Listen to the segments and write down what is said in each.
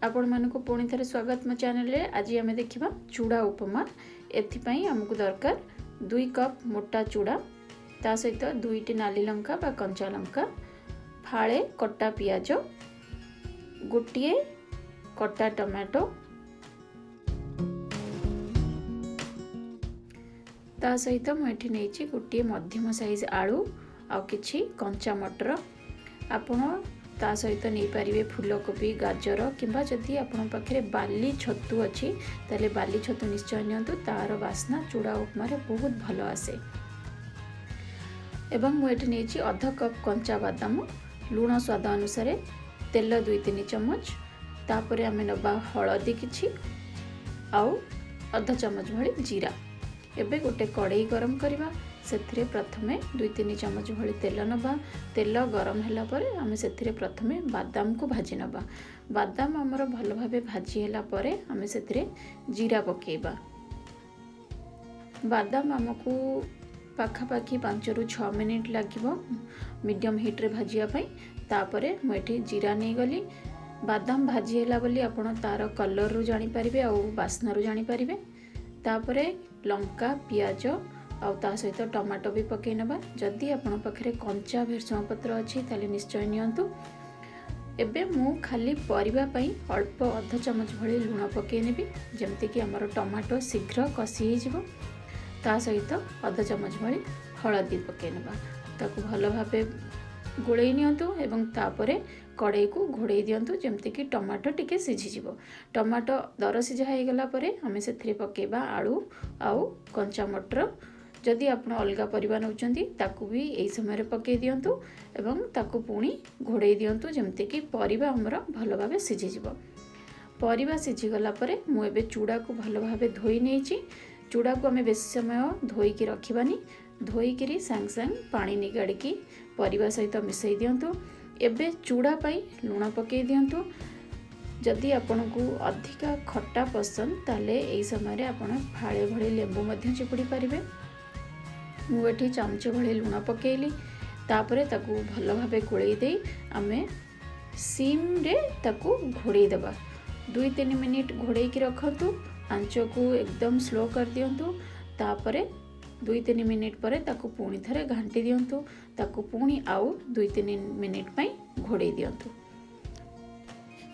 आपण मानको पुणी थरे स्वागत मो चैनल रे। आज आम देखा चूड़ा उपमा। एथिपाई आमको दरकार 2 कप मोटा चूड़ा, ता सहित 2टी नाली लंका बा कंचा लंका, फाळे कटा पियाज, गोटे कटा टमाटो, ता सहित मुझे नहीं गोटे मध्यम साइज आलू आ किछि कंचा मटर। आपण ता सहित नहीं पारे फूलकोबी, गाजर किंबा जदि आपण पाखे बाली छतु अच्छी ताले बाली छतु निश्चय नियंतु, तार बास्ना चूड़ा उपमा बहुत भल आसे। एवं मुझे नहीं अध कप कंचा बादाम, लुण स्वाद अनुसार, तेल 2-3 चम्मच, तापर आम नबा हलदी किछि आउ अध चम्मच भली जीरा। एबे गोटे कड़ाई गरम करवा, से प्रथमे 2-3 चम्मच भली तेल नबा। तेल गरम हैला परे आमे से प्रथमे बादाम को भाजी नबा। बादाम आमर भल भाबे भाजी हैला परे आमे से जीरा पकेबा। बादाम आमको पाखापाखि 5-6 मिनिट लागिबो मीडियम हीट रे भाजिया पई। तापरे मुझे जीरा नहीं गली। बादाम भाजी हैला बोली आपण तार कलर रु जानि परिबे आ बास्ना रु जानि परिबे। तापरे लंका, पियाज आउ ता सहित टमाटो भी पकई नबा। जदि आपण पाखरे कंचा भेरसुंगा पत्र अच्छी ताले निश्चय नियंतु। एबे मु खाली परिबा पई अल्प अध चम्मच भली लुण पकई नेबी, जेमति कि हमर टमाटो शीघ्र कसी हिजिबो। ता सहित अध चम्मच भली हळदी पकई नबा। ताकू भल भाबे गोळेई नियंतु एवं तापरे कड़ाई को घोड़े दिंतु, जमती कि टमाटो टिके सिझीज। टमाटो दर सिझा हो गला आम से पकेबा आलू आउ कंचा मटर। जदि आप अलग परिबा नौचंती ताकू भी यही समय पकई दिंतु एवं ताकू पुणी घोड़े दिंतु, जमती कि परिबा हमर भल भाबे सिझीज। परिबा सिझी गला परे मु एबे चूड़ा को भल भाबे धोई नेछि। चूड़ा को आम बेस समय धोईकी रखिबानी। धोईकी सांग सांग पानी निगाड़ी परिबा सहित मिसई दिंतु। एबे चूड़ा पाई लुण पकई दिंतु। जदि आपन को अधिका खट्टा पसंद ताले एई समय आपण फाळे भली लेंबू मध्य चिपुड़ी पारिबे। मु एठी चमच भली लुण पकेइली। तापरे ताकू भल भाबे गोळेई देई आमे सिम रे ताकू घोड़ेई देबा। 2-3 मिनिट घोड़ेई की रखंतु। आंच को एकदम स्लो कर दियंतु। तापरे 2-3 मिनिट परे ताकू पुणी थरे घांटी दियंतु। ताकू पुणी आउ 2-3 मिनिट पई घोड़ेई दियंतु।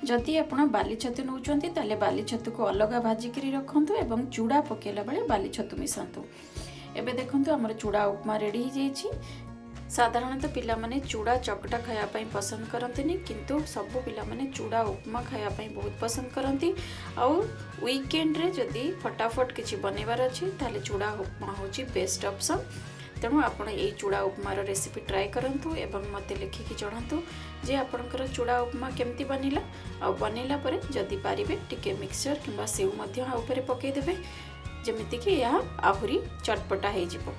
जदि आपण बाली छतु नौचंती ताले बाली छतु को अलग भाजिकी रखंतु एवं चूड़ा पकेला बेले बाली छतु मिसांतु। एबे देखंतु हमर चूड़ा उपमा रेडी हो जाइछि। साधारणतः पिला माने चूड़ा चकटा खाया पई पसंद करंतिनी, किंतु सब पिला माने चूड़ा उपमा खाया पई बहुत पसंद करंती। आउ वीकेंड रे जदि फटाफट किछि बनेबार अछि ताले चूड़ा उपमा होछि बेस्ट ऑप्शन। तेणु आपण ये चूड़ा उपमार रेसिपी ट्राए करंतु एवं मते लिखिकी जणांतु जे आपणकर चूड़ा उपमा केमती बनिला। आ बनैला परे जदि पारिबे टिके मिक्सचर किंबा सेव मध्य आ ऊपर पकई देबे, जेमिति कि या आहुरी चटपटा हे जिवो।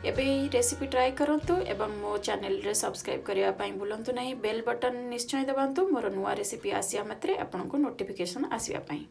एबे ये रेसिपी ट्राए करंतु एवं मो चैनल रे सब्सक्राइब करिया पई भूलंतु नाही। बेल बटन निश्चय दबांतु मोर नुआ रेसिपी आसिया मात्रे आपनको नोटिफिकेशन आसिया पई।